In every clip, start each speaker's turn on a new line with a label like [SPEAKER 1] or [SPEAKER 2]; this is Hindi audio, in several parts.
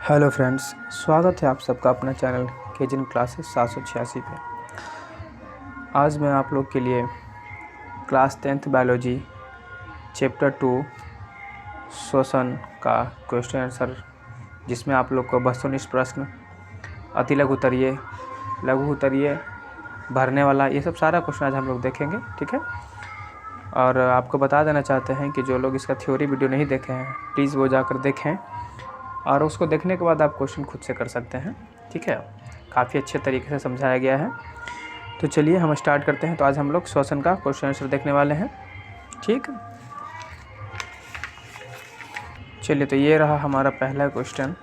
[SPEAKER 1] हेलो फ्रेंड्स, स्वागत है आप सबका अपना चैनल केजिन क्लासेस 786 पे। आज मैं आप लोग के लिए क्लास 10th बायोलॉजी चैप्टर 2 श्वसन का क्वेश्चन आंसर, जिसमें आप लोग को वस्तुनिष्ठ प्रश्न, अति लघु उत्तरीय, लघु उत्तरीय, भरने वाला, ये सब सारा क्वेश्चन आज हम लोग देखेंगे। ठीक है। और आपको बता देना चाहते हैं कि जो लोग इसका थ्योरी वीडियो नहीं देखे हैं प्लीज़ वो जाकर देखें, और उसको देखने के बाद आप क्वेश्चन खुद से कर सकते हैं। ठीक है। काफ़ी अच्छे तरीके से समझाया गया है। तो चलिए हम स्टार्ट करते हैं। तो आज हम लोग श्वसन का क्वेश्चन आंसर देखने वाले हैं। ठीक। चलिए, तो ये रहा हमारा पहला क्वेश्चन,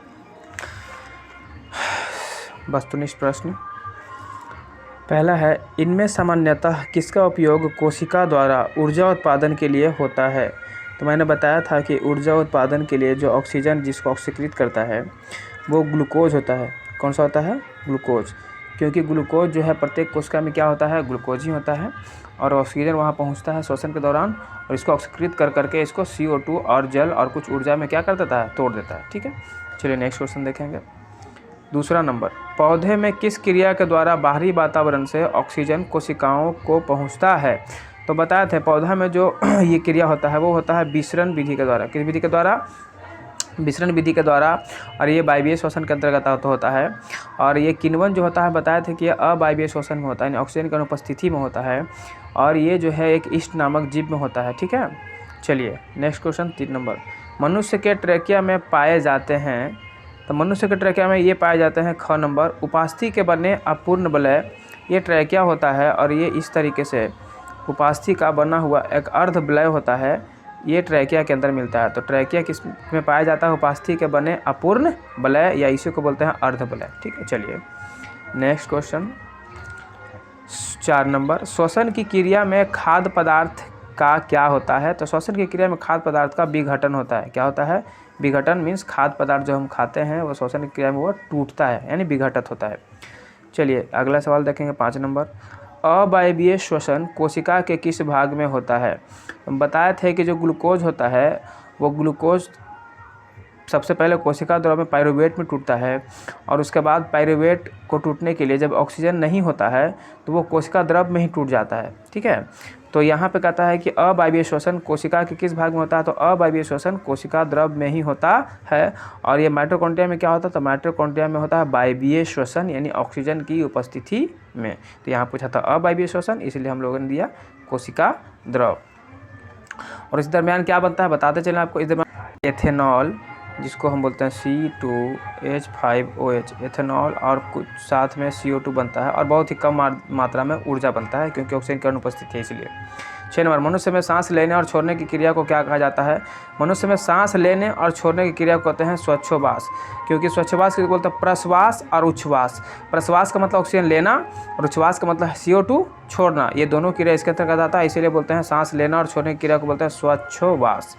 [SPEAKER 1] वस्तुनिष्ठ प्रश्न। पहला है, इनमें सामान्यतः किसका उपयोग कोशिका द्वारा ऊर्जा उत्पादन के लिए होता है? तो मैंने बताया था कि ऊर्जा उत्पादन के लिए जो ऑक्सीजन जिसको ऑक्सीकृत करता है वो ग्लूकोज होता है। कौन सा होता है? ग्लूकोज। क्योंकि ग्लूकोज जो है प्रत्येक कोशिका में क्या होता है? ग्लूकोज ही होता है। और ऑक्सीजन वहाँ पहुँचता है श्वसन के दौरान, और इसको ऑक्सीकृत कर करके इसको CO2 और जल और कुछ ऊर्जा में क्या कर देता है? तोड़ देता है। ठीक है। चलिए नेक्स्ट क्वेश्चन देखेंगे। दूसरा नंबर, पौधे में किस क्रिया के द्वारा बाहरी वातावरण से ऑक्सीजन कोशिकाओं को पहुंचता है? तो बताए थे पौधा में जो ये क्रिया होता है वो होता है विसरण विधि के द्वारा। किस विधि के द्वारा? विसरण विधि के द्वारा। और ये वायवीय श्वसन के अंतर्गत होता है। और ये किण्वन जो होता है बताए थे कि ये अवायवीय श्वसन में होता है, यानी ऑक्सीजन की अनुपस्थिति में होता है। और ये जो है एक ईस्ट नामक जीव में होता है। ठीक है। चलिए नेक्स्ट क्वेश्चन 3 नंबर, मनुष्य के ट्रैकिया में पाए जाते हैं। तो मनुष्य के ट्रैकिया में ये पाए जाते हैं ख नंबर, उपास्थि के बने अपूर्ण वलय। ये ट्रैकिया होता है और ये इस तरीके से उपास्थि का बना हुआ एक अर्ध वलय होता है, ये ट्रैकिया के अंदर मिलता है। तो ट्रैकिया किस में पाया जाता है? उपास्थि के बने अपूर्ण वलय, या इसी को बोलते हैं अर्ध वलय। ठीक है। चलिए नेक्स्ट क्वेश्चन 4 नंबर, श्वसन की क्रिया में खाद्य पदार्थ का क्या होता है? तो श्वसन की क्रिया में खाद्य पदार्थ का विघटन होता है। क्या होता है? विघटन मीन्स खाद्य पदार्थ जो हम खाते हैं वो श्वसन की क्रिया में वो टूटता है, यानी विघटित होता है। चलिए अगला सवाल देखेंगे 5 नंबर, अवायवीय श्वसन कोशिका के किस भाग में होता है? बताए थे कि जो ग्लूकोज होता है वो ग्लूकोज सबसे पहले कोशिका द्रव में पाइरूवेट में टूटता है, और उसके बाद पाइरूवेट को टूटने के लिए जब ऑक्सीजन नहीं होता है तो वो कोशिका द्रव में ही टूट जाता है। ठीक है। तो यहाँ पे कहता है कि अवायवीय श्वसन कोशिका के किस भाग में होता है? तो अवायवीय श्वसन कोशिका द्रव में ही होता है। और ये माइटोकॉन्ड्रिया में क्या होता है? तो माइटोकॉन्ड्रिया में होता है वायवीय श्वसन, यानी ऑक्सीजन की उपस्थिति में। तो यहाँ पूछा था अवायवीय श्वसन, इसलिए हम लोगों ने दिया कोशिका द्रव। और इस दरमियान क्या बनता है बताते चलें आपको। इस दरमियान एथेनॉल, जिसको हम बोलते हैं C2H5OH, एथेनॉल, और कुछ साथ में CO2 बनता है, और बहुत ही कम मात्रा में ऊर्जा बनता है क्योंकि ऑक्सीजन की अनुपस्थिति है इसलिए। 6 नंबर, मनुष्य में सांस लेने और छोड़ने की क्रिया को क्या कहा जाता है? मनुष्य में सांस लेने और छोड़ने की क्रिया को कहते हैं श्वासोच्छ्वास, क्योंकि श्वासोच्छ्वास को बोलते हैं प्रश्वास और उच्छ्वास। प्रश्वास का मतलब ऑक्सीजन लेना और उच्छ्वास का मतलब CO2 छोड़ना, ये दोनों क्रिया इसके अंतर्गत आता है, इसीलिए बोलते हैं सांस लेना और छोड़ने की क्रिया को बोलते हैं श्वासोच्छ्वास।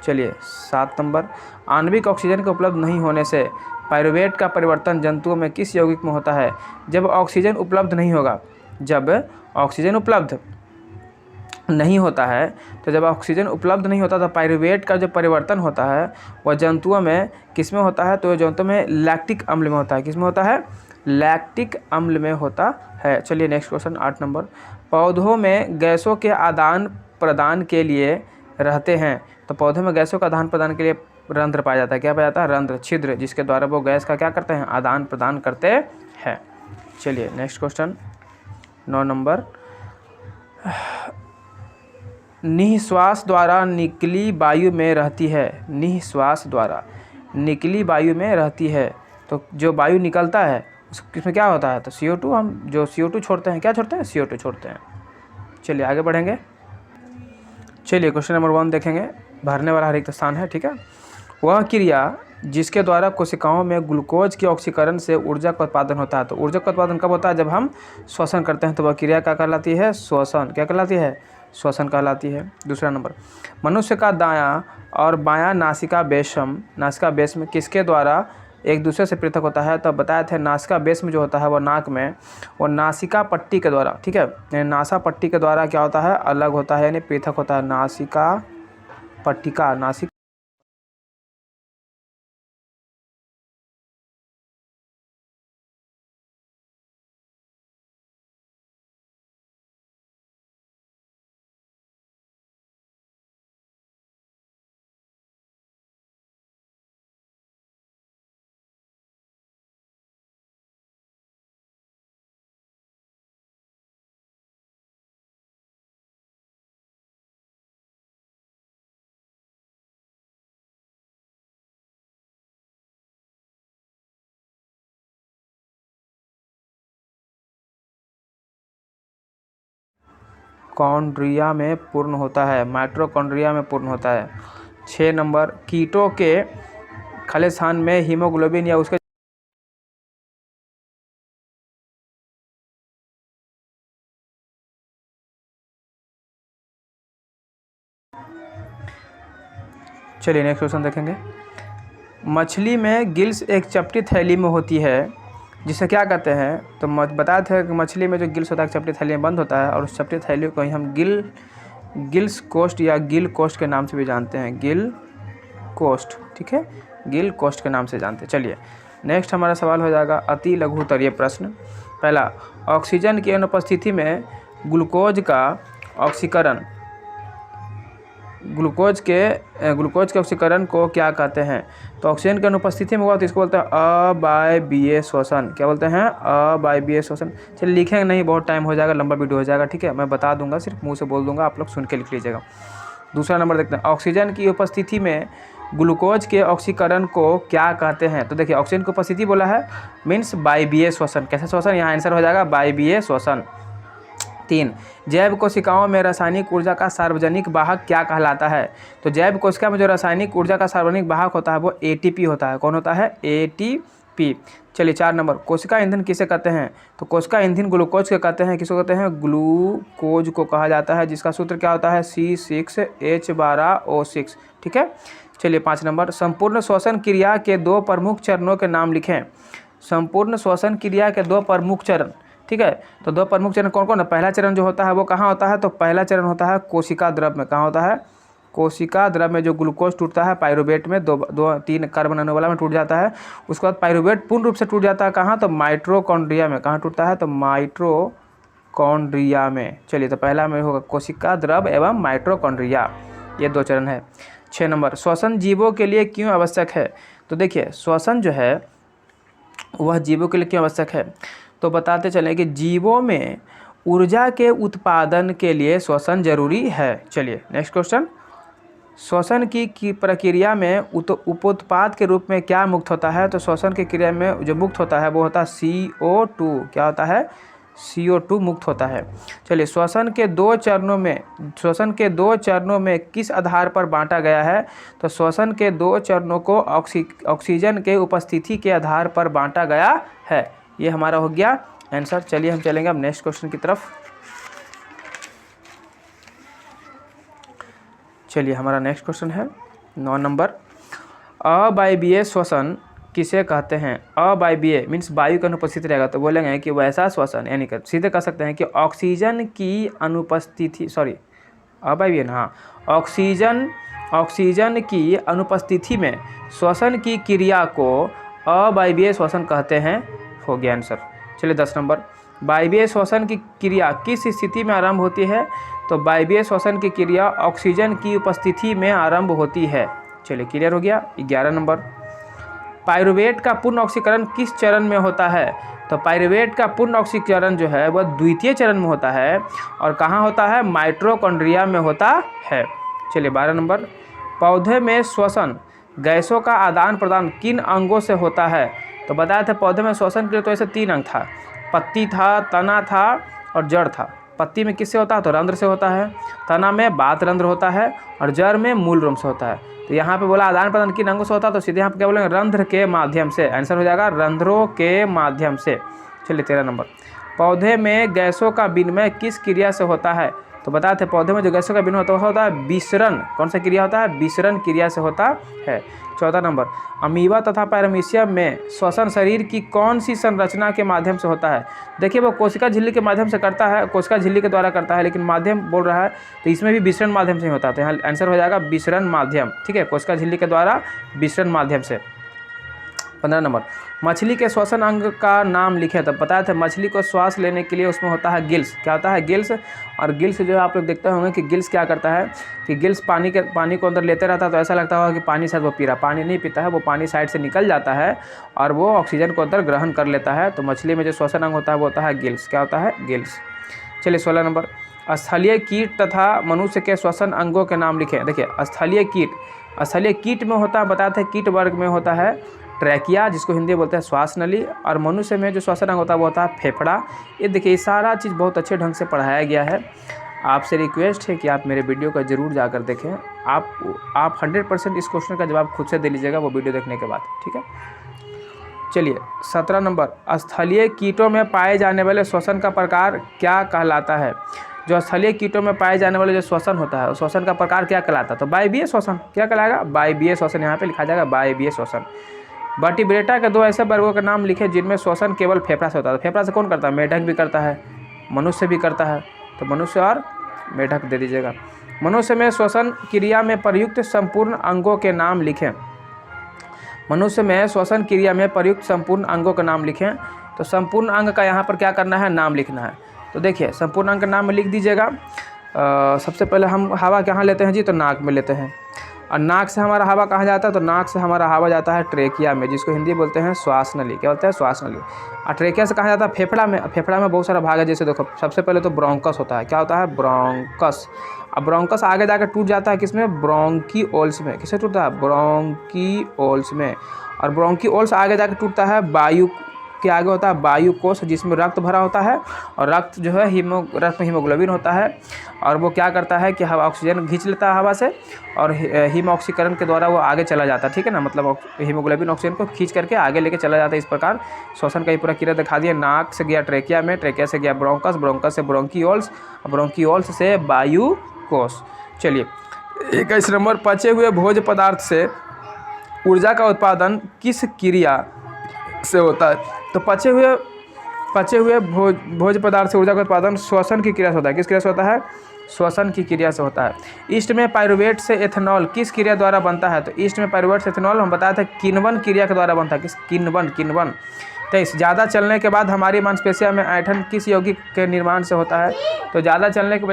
[SPEAKER 1] चलिए 7 नंबर, आणविक ऑक्सीजन के उपलब्ध नहीं होने से पाइरूवेट का परिवर्तन जंतुओं में किस यौगिक में होता है? जब ऑक्सीजन उपलब्ध नहीं होगा, जब ऑक्सीजन उपलब्ध नहीं होता है, तो जब ऑक्सीजन उपलब्ध नहीं होता तो पाइरूवेट का जो परिवर्तन होता है वह जंतुओं में किस में होता है? तो जंतुओं में लैक्टिक अम्ल में होता है। किस में होता है? लैक्टिक अम्ल में होता है। चलिए नेक्स्ट क्वेश्चन 8 नंबर, पौधों में गैसों के आदान प्रदान के लिए रहते हैं। तो पौधे में गैसों का आदान प्रदान के लिए रंध्र पाया जाता है। क्या पाया जाता है? रंध्र, छिद्र, जिसके द्वारा वो गैस का क्या करते हैं? आदान प्रदान करते हैं। चलिए नेक्स्ट क्वेश्चन 9 नंबर, निःश्वास द्वारा निकली वायु में रहती है। निःश्वास द्वारा निकली वायु में रहती है, तो जो वायु निकलता है उसमें क्या होता है? तो CO2, हम जो CO2 छोड़ते हैं, क्या छोड़ते हैं? CO2 छोड़ते हैं। चलिए आगे बढ़ेंगे। चलिए क्वेश्चन नंबर 1 देखेंगे, भरने वाला हर एक स्थान है। ठीक है। वह क्रिया जिसके द्वारा कोशिकाओं में ग्लूकोज के ऑक्सीकरण से ऊर्जा का उत्पादन होता है। तो ऊर्जा का उत्पादन कब होता है? जब हम श्वसन करते हैं, तो वह क्रिया क्या कहलाती है? श्वसन। क्या कहलाती है? श्वसन कहलाती है। दूसरा नंबर, मनुष्य का दायां और बायां नासिका बेशम किसके द्वारा एक दूसरे से पृथक होता है? तो बताए थे नासिका बेशम जो होता है वो नाक में, वो नासिका पट्टी के द्वारा, ठीक है, नासा पट्टी के द्वारा क्या होता है? अलग होता है, यानी पृथक होता है। नासिका पट्टिका, नासिक माइटोकॉन्ड्रिया में पूर्ण होता है, माइटोकॉन्ड्रिया में पूर्ण होता है। 6 नंबर, कीटों के खालिस्तान में हीमोग्लोबिन या उसके चलिए नेक्स्ट क्वेश्चन देखेंगे। मछली में गिल्स एक चपटी थैली में होती है जिसे क्या कहते हैं? तो बताए थे कि मछली में जो गिल्स होता है चपटी थैली में बंद होता है, और उस चपटी थैली को ही हम गिल्स कोस्ट या गिल कोस्ट के नाम से भी जानते हैं, गिल कोस्ट, ठीक है, गिल कोस्ट के नाम से जानते हैं। चलिए नेक्स्ट हमारा सवाल हो जाएगा अति लघु उत्तरीय प्रश्न। पहला, ऑक्सीजन की अनुपस्थिति में ग्लूकोज का ऑक्सीकरण, ग्लूकोज के ऑक्सीकरण को क्या कहते हैं? तो ऑक्सीजन की अनुपस्थिति में हुआ तो इसको बोलते हैं अवायवीय श्वसन। क्या बोलते हैं? अवायवीय श्वसन। चलिए लिखेंगे नहीं, बहुत टाइम हो जाएगा, लंबा वीडियो हो जाएगा, ठीक है, मैं बता दूंगा, सिर्फ मुंह से बोल दूंगा, आप लोग सुन के लिख लीजिएगा। दूसरा नंबर देखते हैं, ऑक्सीजन की उपस्थिति में ग्लूकोज के ऑक्सीकरण को क्या कहते हैं? तो देखिए ऑक्सीजन की उपस्थिति बोला है मीन्स वायवीय श्वसन। कैसे श्वसन? यहाँ आंसर हो जाएगा वायवीय श्वसन। 3, जैव कोशिकाओं में रासायनिक ऊर्जा का सार्वजनिक वाहक क्या कहलाता है? तो जैव कोशिका में जो रासायनिक ऊर्जा का सार्वजनिक वाहक होता है वो एटीपी होता है। कौन होता है? एटीपी। चलिए 4 नंबर, कोशिका ईंधन किसे कहते हैं? तो कोशिका ईंधन ग्लूकोज के कहते हैं। किसको कहते हैं? ग्लूकोज को कहा जाता है, जिसका सूत्र क्या होता है? C6H12O6, ठीक है। चलिए 5 नंबर, संपूर्ण श्वसन क्रिया के 2 प्रमुख चरणों के नाम लिखें। संपूर्ण श्वसन क्रिया के 2 प्रमुख चरण, ठीक है, तो 2 प्रमुख चरण कौन कौन है? पहला चरण जो होता है वो कहाँ होता है? तो पहला चरण होता है कोशिका द्रव में। कहाँ होता है? कोशिका द्रव में जो ग्लूकोज टूटता है पायरुवेट में, 2-3 कार्बन अणु वाला में टूट जाता है। उसके बाद पायरुवेट पूर्ण रूप से टूट जाता है कहाँ? तो माइटोकॉन्ड्रिया में। कहाँ टूटता है? तो माइटोकॉन्ड्रिया में। चलिए तो पहला में होगा कोशिका द्रव एवं माइटोकॉन्ड्रिया, ये 2 चरण है। 6 नंबर, श्वसन जीवों के लिए क्यों आवश्यक है? तो देखिए श्वसन जो है वह जीवों के लिए क्यों आवश्यक है, तो बताते चलें कि जीवों में ऊर्जा के उत्पादन के लिए श्वसन जरूरी है। चलिए नेक्स्ट क्वेश्चन, श्वसन की प्रक्रिया में उपोत्पाद के रूप में क्या मुक्त होता है? तो श्वसन की क्रिया में जो मुक्त होता है वो होता है CO2। क्या होता है? CO2 मुक्त होता है। चलिए श्वसन के 2 चरणों में किस आधार पर बांटा गया है? तो श्वसन के 2 चरणों को ऑक्सीजन के उपस्थिति के आधार पर बांटा गया है। ये हमारा हो गया आंसर। चलिए हम चलेंगे अब नेक्स्ट क्वेश्चन की तरफ। चलिए हमारा नेक्स्ट क्वेश्चन है 9 नंबर, अवायवीय श्वसन किसे कहते हैं? अवायवीय मीन्स वायु की अनुपस्थिति रहेगा तो बोलेंगे कि वैसा श्वसन, यानी कि सीधे कह सकते हैं कि ऑक्सीजन की अनुपस्थिति, अवायवीय ना, हाँ, ऑक्सीजन की अनुपस्थिति में श्वसन की क्रिया को अवायवीय श्वसन कहते हैं। हो गया आंसर। चलिए 10 नंबर, वायवीय श्वसन की क्रिया किस स्थिति में आरंभ होती है? तो वायवीय श्वसन की क्रिया ऑक्सीजन की उपस्थिति में आरंभ होती है। चलिए क्लियर हो गया। 11 नंबर, पायरुवेट का पूर्ण ऑक्सीकरण किस चरण में होता है? तो पायरुवेट का पूर्ण ऑक्सीकरण जो है वह द्वितीय चरण में होता है, और कहाँ होता है? माइटोकॉन्ड्रिया में होता है। चलिए 12 नंबर, पौधे में श्वसन गैसों का आदान प्रदान किन अंगों से होता है? तो बताया था पौधे में श्वसन के लिए तो ऐसे 3 अंग था, पत्ती था, तना था और जड़ था। पत्ती में किससे होता है? तो रंध्र से होता है, तना में बात रंध्र होता है, और जड़ में मूल रोम से होता है। तो यहाँ पे बोला आदान प्रदान किन अंगों से होता है, तो सीधे यहाँ पे क्या बोलेंगे? रंध्र के माध्यम से। आंसर हो जाएगा रंध्रों के माध्यम से। चलिए 13 नंबर, पौधे में गैसों का विनिमय किस क्रिया से होता है? तो बताए थे पौधे में जो गैसों का विनिमय होता है विसरण। कौन सा क्रिया होता है? विसरण क्रिया से होता है। 14 नंबर, अमीबा तथा पैरामीशियम में श्वसन शरीर की कौन सी संरचना के माध्यम से होता है? देखिए वो कोशिका झिल्ली के माध्यम से करता है, कोशिका झिल्ली के द्वारा करता है, लेकिन माध्यम बोल रहा है तो इसमें भी विसरण माध्यम से ही होता है। तो यहाँ आंसर हो जाएगा विसरण माध्यम, ठीक है, कोशिका झिल्ली के द्वारा विसरण माध्यम से। 15 नंबर, मछली के श्वसन अंग का नाम लिखे। तो बताया था मछली को श्वास लेने के लिए उसमें होता है गिल्स। क्या होता है? गिल्स। और गिल्स जो है आप लोग देखते होंगे कि गिल्स क्या करता है कि गिल्स पानी को अंदर लेते रहता है, तो ऐसा लगता होगा कि पानी शायद वो पी रहा, पानी नहीं पीता है, वो पानी साइड से निकल जाता है और वो ऑक्सीजन को अंदर ग्रहण कर लेता है। तो मछली में जो श्वसन अंग होता है वो होता है गिल्स। क्या होता है? गिल्स। चलिए 16 नंबर, स्थलीय कीट तथा मनुष्य के श्वसन अंगों के नाम लिखें। देखिए स्थलीय कीट में होता है, बताते हैं कीट वर्ग में होता है ट्रैकिया, जिसको हिंदी में बोलते हैं श्वास नली, और मनुष्य में जो श्वसन अंग होता है वो होता है फेफड़ा। ये देखिए ये सारा चीज़ बहुत अच्छे ढंग से पढ़ाया गया है। आपसे रिक्वेस्ट है कि आप मेरे वीडियो को ज़रूर जाकर देखें। आप 100% इस क्वेश्चन का जवाब खुद से दे लीजिएगा वो वीडियो देखने के बाद, ठीक है। चलिए 17 नंबर, स्थलीय कीटों में पाए जाने वाले श्वसन का प्रकार क्या कहलाता है? जो स्थलीय कीटों में पाए जाने वाले जो श्वसन होता है, श्वसन का प्रकार क्या कहलाता है? तो वायवीय श्वसन। क्या कहलाएगा? वायवीय श्वसन। यहाँ पे लिखा जाएगा वायवीय श्वसन। वर्टिब्रेटा के 2 ऐसे वर्गों के नाम लिखे जिनमें श्वसन केवल फेफड़ा से होता है। फेफड़ा से कौन करता है? मेढक भी करता है, मनुष्य भी करता है। तो मनुष्य और मेढक दे दीजिएगा। मनुष्य में श्वसन क्रिया में प्रयुक्त संपूर्ण अंगों के नाम लिखें। मनुष्य में श्वसन क्रिया में प्रयुक्त संपूर्ण अंगों का नाम लिखें। तो संपूर्ण अंग का यहाँ पर क्या करना है? नाम लिखना है। तो देखिए संपूर्ण अंग का नाम लिख दीजिएगा। सबसे पहले हम हवा कहाँ लेते हैं जी? तो नाक में लेते हैं। और नाक से हमारा हवा कहाँ जाता है? तो नाक से हमारा हवा जाता है ट्रेकिया में, जिसको हिंदी बोलते हैं श्वास नली। क्या बोलते हैं? श्वास नली। और ट्रेकिया से कहाँ जाता है? फेफड़ा में। फेफड़ा में बहुत सारा भाग है, जैसे देखो सबसे पहले तो ब्रोंकस होता है। क्या होता है? ब्रोंकस। अब ब्रोंकस आगे जाकर टूट जाता है किसमें? ब्रोंकीओल्स में। किससे टूटता है? ब्रोंकीओल्स में। और ब्रोंकीओल्स आगे जाकर टूटता है वायु के आगे होता है वायु कोश, जिसमें रक्त भरा होता है। और रक्त जो है रक्त में हीमोग्लोबिन होता है। और वो क्या करता है कि हवा ऑक्सीजन खींच लेता है हवा से, और हीमोक्सीकरण के द्वारा वो आगे चला जाता है, ठीक है ना। मतलब हीमोग्लोबिन ऑक्सीजन को खींच करके आगे लेके चला जाता है। इस प्रकार श्वसन का ही पूरा क्रिया दिखा दिया। नाक से गया ट्रेकिया में, ट्रेकिया से गया ब्रोंकस, ब्रोंकस से ब्रोंकीओल्स, ब्रोंकीओल्स से वायु कोश। चलिए 21 नंबर, पचे हुए भोज्य पदार्थ से ऊर्जा का उत्पादन किस क्रिया से होता है? तो पचे हुए भोज्य पदार्थ से ऊर्जा का उत्पादन श्वसन की क्रिया से होता है। किस क्रिया से होता है? श्वसन की क्रिया से होता है। ईस्ट में पाइरुवेट से एथेनॉल किस क्रिया द्वारा बनता है? तो ईस्ट में पाइरुवेट से एथेनॉल हम बताया था किण्वन क्रिया के द्वारा बनता है। किस? किण्वन। 23, ज़्यादा चलने के बाद हमारी मांसपेशियों में ऐंठन किस यौगिक के निर्माण से होता है? तो ज़्यादा चलने की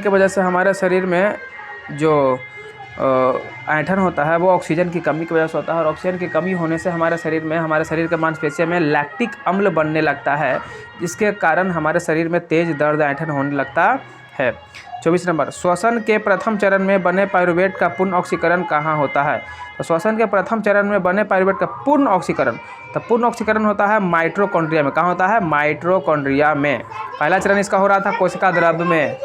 [SPEAKER 1] वजह से हमारे शरीर में जो ऐंठन होता है वो ऑक्सीजन की कमी की वजह से होता है। और ऑक्सीजन की कमी होने से हमारे शरीर के मांसपेशियों में लैक्टिक अम्ल बनने लगता है, जिसके कारण हमारे शरीर में तेज दर्द ऐंठन होने लगता है। 24 नंबर, श्वसन के प्रथम चरण में बने पाइरुवेट का पूर्ण ऑक्सीकरण कहाँ होता है? तो श्वसन के प्रथम चरण में बने पाइरुवेट का पूर्ण ऑक्सीकरण, तो पूर्ण ऑक्सीकरण होता है माइटोकॉन्ड्रिया में। कहाँ होता है? माइटोकॉन्ड्रिया में। पहला चरण इसका हो रहा था कोशिका द्रव्य में।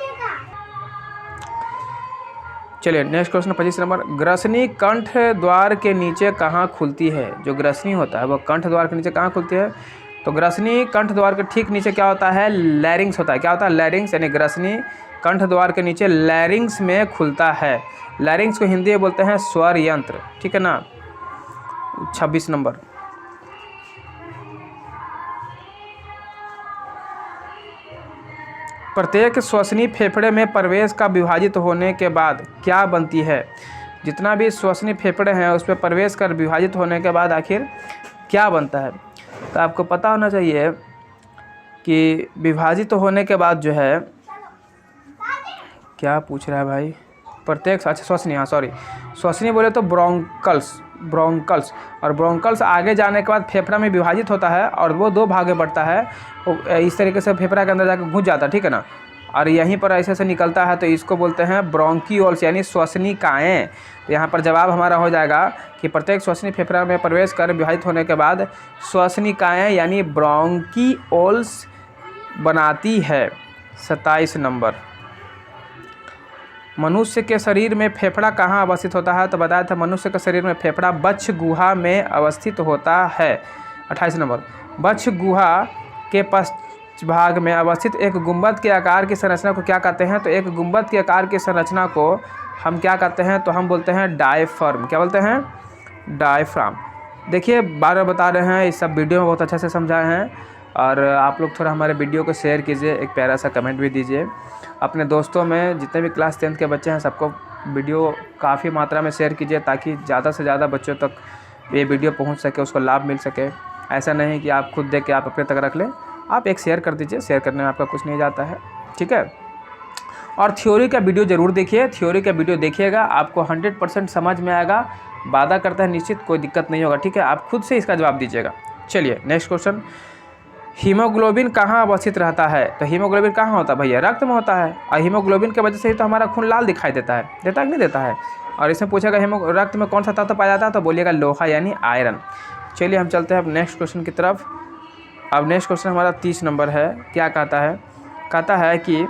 [SPEAKER 1] चलिए नेक्स्ट क्वेश्चन 25 नंबर, ग्रसनी कंठ द्वार के नीचे कहाँ खुलती है? जो ग्रसनी होता है वो कंठ द्वार के नीचे कहाँ खुलती है? तो ग्रसनी कंठ द्वार के ठीक नीचे क्या होता है? लैरिंग्स होता है। क्या होता है? लैरिंग्स। यानी ग्रसनी कंठ द्वार के नीचे लैरिंग्स में खुलता है। लैरिंग्स को हिंदी में बोलते हैं स्वर यंत्र, ठीक है ना। 26 नंबर, प्रत्येक श्वसनी फेफड़े में प्रवेश का विभाजित होने के बाद क्या बनती है? जितना भी श्वसनी फेफड़े हैं उस पर प्रवेश कर विभाजित होने के बाद आखिर क्या बनता है? तो आपको पता होना चाहिए कि विभाजित होने के बाद जो है, क्या पूछ रहा है भाई? प्रत्येक, अच्छा श्वसनी, हाँ सॉरी, श्वसनी बोले तो ब्रोंकल्स। और ब्रोंकल्स आगे जाने के बाद फेफड़ा में विभाजित होता है और वो 2 भाग में बढ़ता है। इस तरीके से फेफड़ा के अंदर जाकर घुस जाता है, ठीक है ना। और यहीं पर ऐसे से निकलता है, तो इसको बोलते हैं ब्रोंकीओल्स यानी श्वसनिकाएँ। तो यहाँ पर जवाब हमारा हो जाएगा कि प्रत्येक श्वसनी फेफड़ा में प्रवेश कर विभाजित होने के बाद श्वसनिकाएँ यानी ब्रोंकीओल्स बनाती है। 27 नंबर, मनुष्य के शरीर में फेफड़ा कहाँ अवस्थित होता है? तो बताया था मनुष्य के शरीर में फेफड़ा वक्ष गुहा में अवस्थित होता है। 28 नंबर, वक्ष गुहा के पश्च भाग में अवस्थित एक गुंबद के आकार की संरचना को क्या कहते हैं? तो एक गुंबद के आकार की संरचना को हम क्या कहते हैं? तो हम बोलते हैं डायफ्राम। क्या बोलते हैं? डायफ्राम। देखिए बार बार बता रहे हैं, इस सब वीडियो में बहुत अच्छे से समझाए हैं। और आप लोग थोड़ा हमारे वीडियो को शेयर कीजिए, एक प्यारा सा कमेंट भी दीजिए। अपने दोस्तों में जितने भी क्लास 10th के बच्चे हैं सबको वीडियो काफ़ी मात्रा में शेयर कीजिए, ताकि ज़्यादा से ज़्यादा बच्चों तक ये वीडियो पहुंच सके, उसको लाभ मिल सके। ऐसा नहीं कि आप खुद देख के आप अपने तक रख लें, आप एक शेयर कर दीजिए। शेयर करने में आपका कुछ नहीं जाता है, ठीक है। और थ्योरी का वीडियो ज़रूर देखिए, थ्योरी का वीडियो देखिएगा, आपको 100% समझ में आएगा। वादा करता है निश्चित कोई दिक्कत नहीं होगा, ठीक है। आप खुद से इसका जवाब दीजिएगा। चलिए नेक्स्ट क्वेश्चन, हीमोग्लोबिन कहाँ अवस्थित रहता है? तो हीमोग्लोबिन कहाँ होता है भैया? रक्त में होता है। और हीमोग्लोबिन की वजह से ही तो हमारा खून लाल दिखाई देता है, देता है कि नहीं देता है? और इसमें पूछेगा रक्त में कौन सा तत्व पाया जाता है? तो बोलिएगा लोहा यानी आयरन। चलिए हम चलते हैं अब नेक्स्ट क्वेश्चन की तरफ। अब नेक्स्ट क्वेश्चन हमारा 30 नंबर है। क्या कहता है कि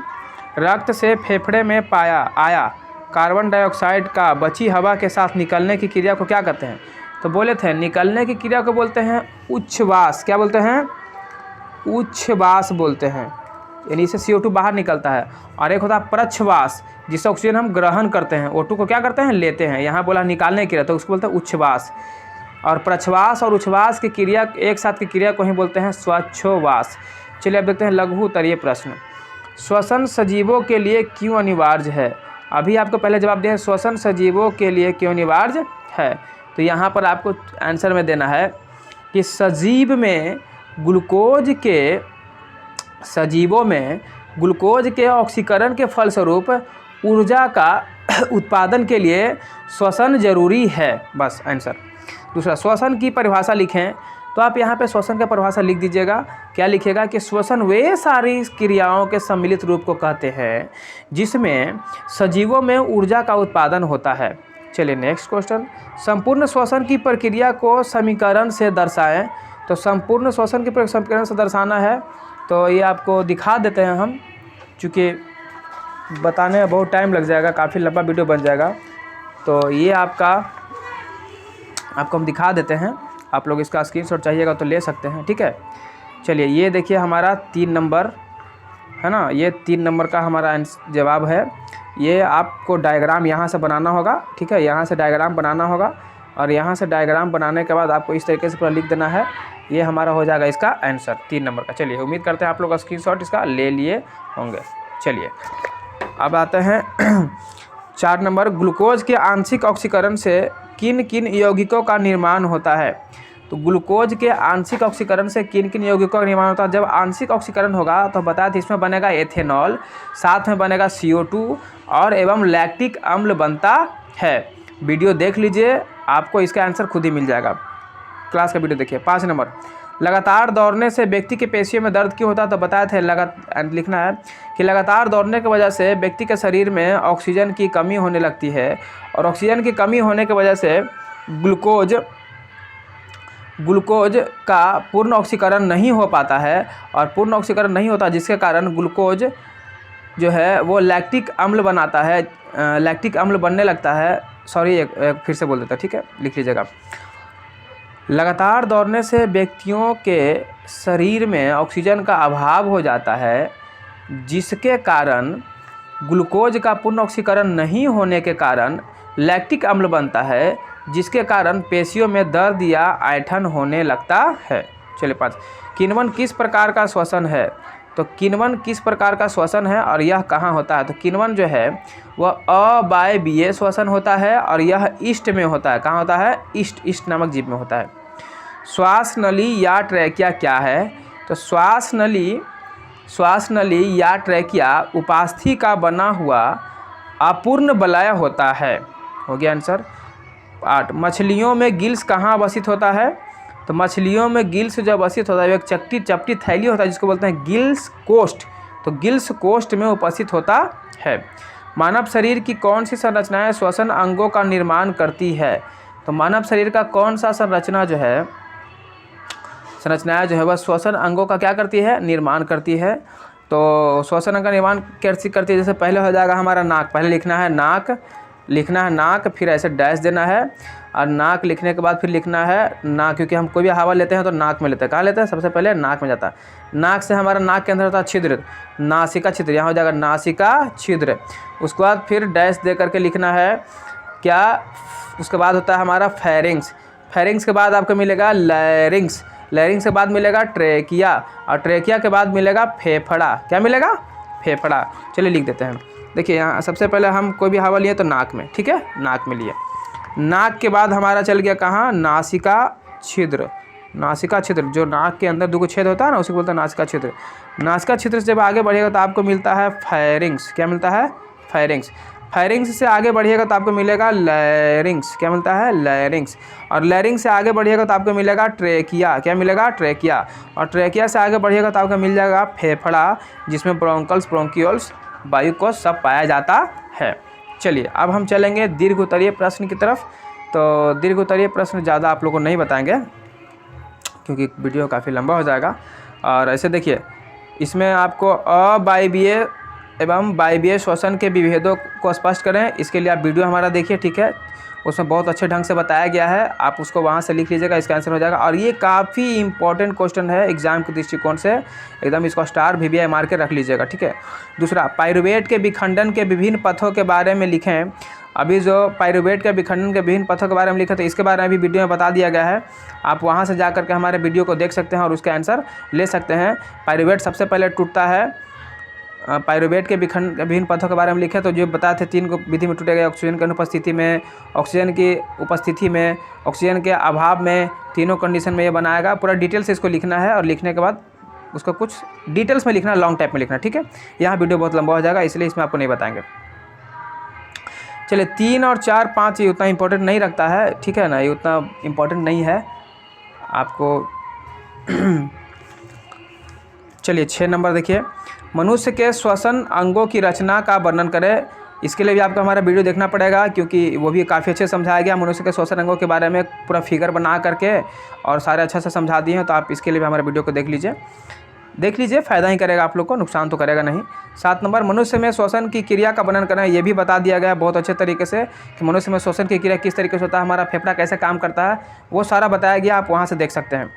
[SPEAKER 1] रक्त से फेफड़े में आया कार्बन डाइऑक्साइड का बची हवा के साथ निकलने की क्रिया को क्या कहते हैं? तो बोले थे निकलने की क्रिया को बोलते हैं उच्छ्वास। क्या बोलते हैं? उच्छ्वास बोलते हैं, यानी इससे CO2 बाहर निकलता है। और एक होता है प्रच्छ्वास, जिससे ऑक्सीजन हम ग्रहण करते हैं, O2 को क्या करते हैं? लेते हैं। यहाँ बोला निकालने की क्रिया, तो उसको बोलते हैं उच्छ्वास। और प्रच्छ्वास और उच्छ्वास की क्रिया एक साथ की क्रिया को ही बोलते हैं श्वासोच्छ्वास। चलिए अब देखते हैं लघु उत्तरीय प्रश्न। श्वसन सजीवों के लिए क्यों अनिवार्य है? अभी आपको पहले जवाब दिया है श्वसन सजीवों के लिए क्यों अनिवार्य है, तो यहाँ पर आपको आंसर में देना है कि सजीवों में ग्लूकोज के ऑक्सीकरण के फलस्वरूप ऊर्जा का उत्पादन के लिए श्वसन जरूरी है। बस आंसर। दूसरा, श्वसन की परिभाषा लिखें, तो आप यहाँ पे श्वसन का परिभाषा लिख दीजिएगा। क्या लिखिएगा कि श्वसन वे सारी क्रियाओं के सम्मिलित रूप को कहते हैं जिसमें सजीवों में ऊर्जा का उत्पादन होता है। चलिए नेक्स्ट क्वेश्चन। संपूर्ण श्वसन की प्रक्रिया को समीकरण से दर्शाएं। तो संपूर्ण श्वसन की समीकरण से दर्शाना है, तो ये आपको दिखा देते हैं हम, चूँकि बताने में बहुत टाइम लग जाएगा, काफ़ी लंबा वीडियो बन जाएगा, तो ये आपको हम दिखा देते हैं। आप लोग इसका स्क्रीनशॉट चाहिएगा तो ले सकते हैं, ठीक है। चलिए ये देखिए हमारा 3 नंबर है ना, ये 3 नंबर का हमारा जवाब है। ये आपको डायग्राम यहाँ से बनाना होगा, ठीक है, यहाँ से डायग्राम बनाना होगा, और यहाँ से डायग्राम बनाने के बाद आपको इस तरीके से पूरा लिख देना है। ये हमारा हो जाएगा इसका आंसर 3 नंबर का। चलिए उम्मीद करते हैं आप लोग स्क्रीनशॉट इसका ले लिए होंगे। चलिए अब आते हैं 4 नंबर। ग्लूकोज के आंशिक ऑक्सीकरण से किन किन यौगिकों का निर्माण होता है? तो ग्लूकोज के आंशिक ऑक्सीकरण से किन किन यौगिकों का निर्माण होता है? जब आंशिक ऑक्सीकरण होगा तो बताया था इसमें बनेगा एथेनॉल, साथ में बनेगा CO2 और एवं लैक्टिक अम्ल बनता है। वीडियो देख लीजिए, आपको इसका आंसर खुद ही मिल जाएगा। क्लास का वीडियो देखिए। 5 नंबर। लगातार दौड़ने से व्यक्ति के पेशियों में दर्द क्यों होता है? तो बताया था लिखना है कि लगातार दौड़ने की वजह से व्यक्ति के शरीर में ऑक्सीजन की कमी होने लगती है, और ऑक्सीजन की कमी होने की वजह से ग्लूकोज का पूर्ण ऑक्सीकरण नहीं हो पाता है, और पूर्ण ऑक्सीकरण नहीं होता जिसके कारण ग्लूकोज जो है वो लैक्टिक अम्ल बनाता है, लैक्टिक अम्ल बनने लगता है। सॉरी, एक फिर से बोल देता, ठीक है, लिख लीजिएगा। लगातार दौड़ने से व्यक्तियों के शरीर में ऑक्सीजन का अभाव हो जाता है, जिसके कारण ग्लूकोज का पूर्ण ऑक्सीकरण नहीं होने के कारण लैक्टिक अम्ल बनता है, जिसके कारण पेशियों में दर्द या ऐंठन होने लगता है। चलिए 5। किण्वन किस प्रकार का श्वसन है? तो किण्वन किस प्रकार का श्वसन है और यह कहाँ होता है? तो किण्वन जो है वह अवायवीय श्वसन होता है, और यह ईस्ट में होता है। कहाँ होता है? ईस्ट नामक जीव में होता है। श्वास नली या ट्रैकिया क्या है? तो श्वास नली या ट्रैकिया उपास्थि का बना हुआ अपूर्ण वलय होता है। हो गया आंसर। 8। मछलियों में गिल्स कहाँ अवस्थित होता है? तो मछलियों में गिल्स जो अवस्थित होता है एक चपटी थैली होता है जिसको बोलते हैं गिल्स कोष्ठ। तो गिल्स कोष्ठ में उपस्थित होता है। मानव शरीर की कौन सी संरचनाएं श्वसन अंगों का निर्माण करती है? तो मानव शरीर का कौन सा संरचनाएं जो है वह श्वसन अंगों का क्या करती है? निर्माण करती है। तो श्वसन अंग का निर्माण कैसे करती है? जैसे पहले हो जाएगा हमारा नाक। पहले लिखना है नाक, फिर ऐसे डैश देना है, और नाक लिखने के बाद फिर लिखना है नाक, क्योंकि हम कोई भी हवा लेते हैं तो नाक में लेते हैं। कहाँ लेते हैं? सबसे पहले नाक में जाता है। नाक से हमारा नाक के अंदर होता है छिद्र, नासिका छिद्र। यहाँ हो जाएगा नासिका छिद्र। उसके बाद फिर डैश दे करके लिखना है क्या? उसके बाद होता है हमारा फेरिंग्स। फेरिंग्स के बाद आपको मिलेगा लैरिंग्स। लैरिंग्स के बाद मिलेगा ट्रेकिया, और ट्रेकिया के बाद मिलेगा फेफड़ा। क्या मिलेगा? फेफड़ा। चलिए लिख देते हैं। देखिए यहाँ सबसे पहले हम कोई भी हवा लिए तो नाक में, ठीक है, नाक में लिए। नाक के बाद हमारा चल गया कहाँ? नासिका छिद्र। नासिका छिद्र जो नाक के अंदर 2 छेद होता है ना, उसी को बोलता है नासिका छिद्र। नासिका छिद्र से जब आगे बढ़िएगा तो आपको मिलता है फेरिंग्स। क्या मिलता है? फेरिंग्स। फेरिंग्स से आगे बढ़िएगा तो आपको मिलेगा लैरिंग्स। क्या मिलता है? लैरिंग्स। और लैरिंग्स से आगे बढ़िएगा तो आपको मिलेगा ट्रेकिया। क्या मिलेगा? ट्रेकिया। और ट्रेकिया से आगे बढ़िएगा तो आपको मिल जाएगा फेफड़ा, जिसमें ब्रोंकल्स, ब्रोंकियोल्स, वायुकोश सब पाया जाता है। चलिए अब हम चलेंगे दीर्घ उत्तरीय प्रश्न की तरफ। तो दीर्घ उत्तरीय प्रश्न ज़्यादा आप लोगों को नहीं बताएंगे क्योंकि वीडियो काफ़ी लंबा हो जाएगा। और ऐसे देखिए, इसमें आपको अवायवीय एवं वायवीय श्वसन के विभेदों को स्पष्ट करें, इसके लिए आप वीडियो हमारा देखिए, ठीक है। उसमें बहुत अच्छे ढंग से बताया गया है, आप उसको वहाँ से लिख लीजिएगा, इसका आंसर हो जाएगा। और ये काफ़ी इंपॉर्टेंट क्वेश्चन है एग्जाम के दृष्टिकोण से, एकदम इसको स्टार VVI मार के रख लीजिएगा, ठीक है। दूसरा, पाइरूवेट के विखंडन के विभिन्न पथों के बारे में लिखें। अभी जो पाइरूवेट के विखंडन के विभिन्न पथों के बारे में लिखे थे, इसके बारे में भी वीडियो में बता दिया गया है, आप वहाँ से जा करके हमारे वीडियो को देख सकते हैं और उसका आंसर ले सकते हैं। पाइरूवेट सबसे पहले टूटता है, पाइरूवेट के विभिन्न पथों के बारे में लिखे तो जो बताए थे 3 विधि में टूटेगा, ऑक्सीजन की अनुपस्थिति में, ऑक्सीजन की उपस्थिति में, ऑक्सीजन के अभाव में, तीनों कंडीशन में ये बनाएगा। पूरा डिटेल से इसको लिखना है और लिखने के बाद उसको कुछ डिटेल्स में लिखना, लॉन्ग टाइप में लिखना, ठीक है। यहाँ वीडियो बहुत लंबा हो जाएगा, इसलिए इसमें आपको नहीं बताएंगे। चलिए 3 और 4, 5 ये उतना इंपॉर्टेंट नहीं रखता है, ठीक है ना, ये उतना इंपॉर्टेंट नहीं है आपको। चलिए 6 नंबर देखिए, मनुष्य के श्वसन अंगों की रचना का वर्णन करें। इसके लिए भी आपको हमारा वीडियो देखना पड़ेगा, क्योंकि वो भी काफ़ी अच्छे से समझाया गया। मनुष्य के श्वसन अंगों के बारे में पूरा फिगर बना करके और सारे अच्छे से समझा दिए हैं, तो आप इसके लिए भी हमारे वीडियो को देख लीजिए, फ़ायदा ही करेगा आप लोग को, नुकसान तो करेगा नहीं। 7 नंबर, मनुष्य में श्वसन की क्रिया का वर्णन करें। ये भी बता दिया गया है बहुत अच्छे तरीके से कि मनुष्य में श्वसन की क्रिया किस तरीके से होता है, हमारा फेफड़ा कैसे काम करता है, वो सारा बताया गया, आप वहाँ से देख सकते हैं।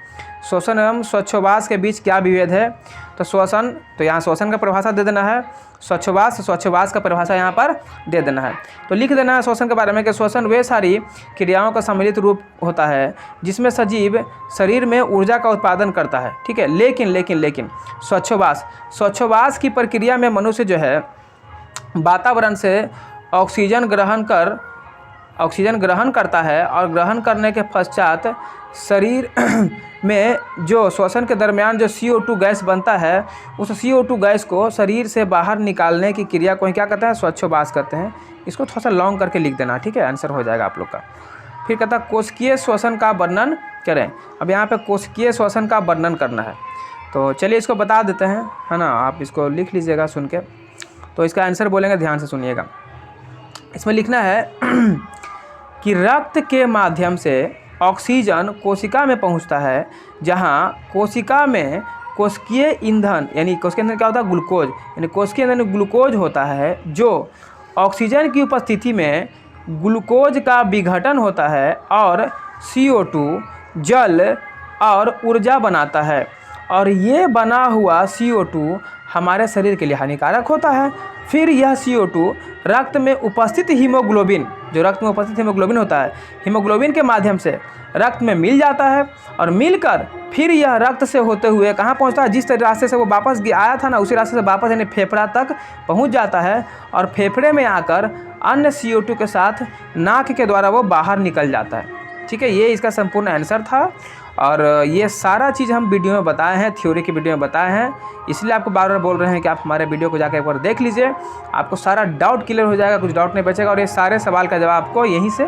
[SPEAKER 1] श्वसन एवं स्वच्छवास के बीच क्या विभेद है, तो श्वसन, तो यहाँ श्वसन का परिभाषा दे देना है, स्वच्छवास का परिभाषा यहाँ पर दे देना है। तो लिख देना है श्वसन के बारे में कि श्वसन वे सारी क्रियाओं का सम्मिलित रूप होता है जिसमें सजीव शरीर में ऊर्जा का उत्पादन करता है, ठीक है। लेकिन स्वच्छवास की प्रक्रिया में मनुष्य जो है वातावरण से ऑक्सीजन ग्रहण करता है और ग्रहण करने के पश्चात शरीर में जो श्वसन के दरमियान जो CO2 गैस बनता है, उस CO2 गैस को शरीर से बाहर निकालने की क्रिया को क्या कहते हैं, स्वच्छवास कहते हैं। इसको थोड़ा सा लॉन्ग करके लिख देना, ठीक है, आंसर हो जाएगा आप लोग का। फिर कहता है कोशिकीय श्वसन का वर्णन करें। अब यहाँ पे कोशिकीय श्वसन का वर्णन करना है, तो चलिए इसको बता देते हैं, है ना, आप इसको लिख लीजिएगा सुन के। तो इसका आंसर बोलेंगे, ध्यान से सुनिएगा। इसमें लिखना है कि रक्त के माध्यम से ऑक्सीजन कोशिका में पहुंचता है, जहां कोशिका में कोशिकीय ईंधन, यानी कोशिकीय ईंधन क्या होता है, ग्लूकोज, यानी कोशिकीय ईंधन ग्लूकोज होता है, जो ऑक्सीजन की उपस्थिति में ग्लूकोज का विघटन होता है और CO2 जल और ऊर्जा बनाता है, और ये बना हुआ CO2 हमारे शरीर के लिए हानिकारक होता है। फिर यह CO2 रक्त में उपस्थित हीमोग्लोबिन, जो रक्त में उपस्थित हीमोग्लोबिन होता है, हीमोग्लोबिन के माध्यम से रक्त में मिल जाता है, और मिलकर फिर यह रक्त से होते हुए कहाँ पहुँचता है, जिस रास्ते से वो वापस आया था ना, उसी रास्ते से वापस यानी फेफड़ा तक पहुँच जाता है, और फेफड़े में आकर अन्य CO2 के साथ नाक के द्वारा वो बाहर निकल जाता है, ठीक है। ये इसका संपूर्ण आंसर था, और ये सारा चीज़ हम वीडियो में बताए हैं, थ्योरी की वीडियो में बताए हैं, इसलिए आपको बार बार बोल रहे हैं कि आप हमारे वीडियो को जाकर एक बार देख लीजिए, आपको सारा डाउट क्लियर हो जाएगा, कुछ डाउट नहीं बचेगा, और ये सारे सवाल का जवाब आपको यहीं से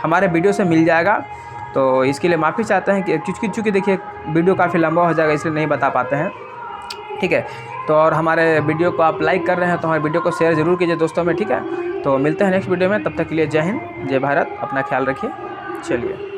[SPEAKER 1] हमारे वीडियो से मिल जाएगा। तो इसके लिए माफ़ी चाहते हैं कि चूँकि देखिए वीडियो काफ़ी लंबा हो जाएगा, इसलिए नहीं बता पाते हैं, ठीक है। तो और हमारे वीडियो को आप लाइक कर रहे हैं तो हमारे वीडियो को शेयर ज़रूर कीजिए दोस्तों में, ठीक है। तो मिलते हैं नेक्स्ट वीडियो में, तब तक के लिए जय हिंद, जय भारत, अपना ख्याल रखिए, चलिए।